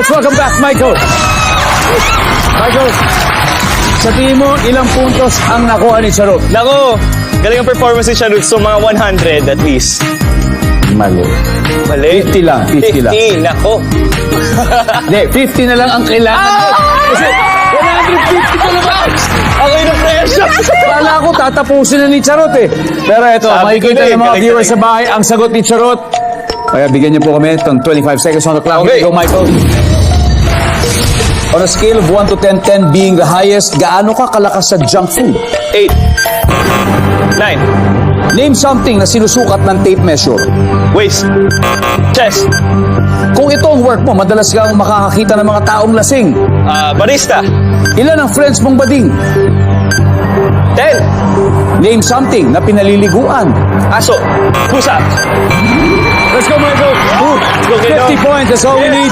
Let's welcome back, Michael. Michael, sa tingin mo, ilang puntos ang nakuha ni Charot? Nako, galing ang performance ni Charot. So, mga 100 at least. Mali. Mali. 50 lang, 50 lang. 50, nako. Hindi, 50 na lang ang kailangan mo. Kasi 150 ka na ba? Ako yung pressure. Kala ko tatapusin na ni Charot eh. Pero ito, Sabi ko makikita na eh, ng mga galing viewers talaga. sa bahay ang sagot ni Charot. Kaya bigyan niyo po kami itong 25 seconds on the clock. Okay. Here you go, Michael. On a scale of 1 to 10, 10 being the highest, gaano ka kalakas sa junk food? 8. 9. Name something na sinusukat ng tape measure. Waist. Chest. Kung ito ang work mo, madalas kang makakakita ng mga taong lasing. Barista. Ilan ang friends mong bading? 10. Name something na pinaliliguan. Aso. Pusa. Let's go, Michael. Let's go, Keno. 50 points, that's all we need.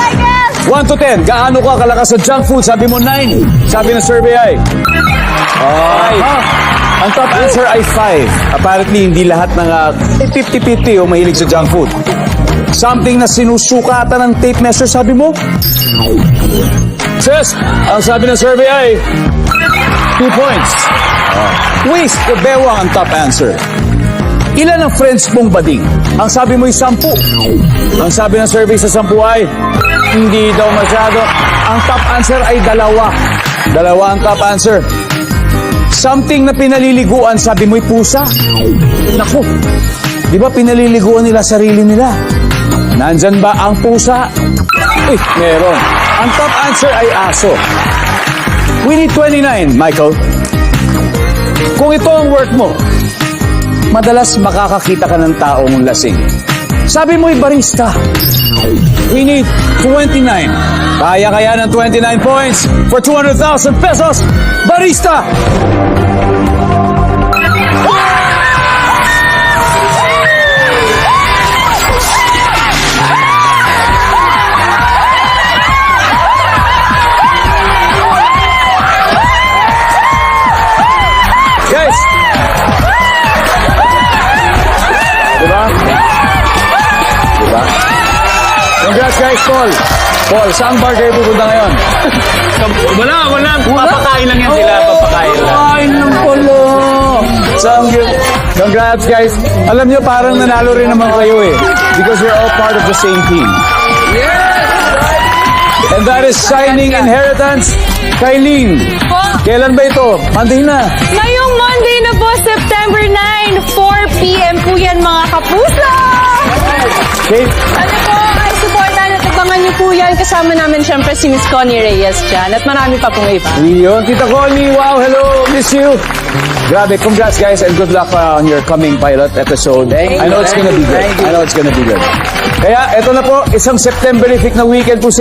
1 to 10, gaano ka kalakas sa junk food? Sabi mo 9. Sabi ng survey ay? Ang top answer ay 5. Apparently, hindi lahat ng 50-50 o mahilig sa junk food. Something na sinusukatan ng tape measure, sabi mo? Sis, ang sabi ng survey ay 2 points. Waist o bewang ang top answer. Ilan ang friends mong bading? Ang sabi mo ay 10. Ang sabi ng survey sa 10 ay hindi daw masyado. Ang top answer ay 2. 2 ang top answer. Something na pinaliliguan, sabi mo'y pusa. Naku, di ba pinaliliguan nila sarili nila? Nandyan ba ang pusa? Meron. Ang top answer ay aso. We need 29, Michael. Kung ito ang work mo, madalas makakakita ka ng taong lasing. Sabi mo'y barista. We need 29. Kaya ng 29 points for 200,000 pesos. Barista! Guys! Diba? Diba? Congrats guys, Paul. Paul, saan bar kayo pupunta ngayon? Wala. Papakain lang yan sila. Papakain lang. Papakain lang pala. Congrats guys. Alam nyo, parang nanalo rin naman kayo eh. Because you're all part of the same team. And that is Shining Inheritance. Kylene, kailan ba ito? Monday na. Ngayong Monday na po, September 9, 4 p.m. po yan mga kapuso! Okay. Ano po, ay supportan at abangan niyo po yan. Kasama namin syempre si Miss Connie Reyes dyan at marami pa pong iba. Yun, Tita Connie, wow, hello, miss you. Grabe, congrats guys and good luck on your coming pilot episode. I know it's gonna be good. I know it's gonna be good. Kaya, eto na po, isang Septemberific na weekend po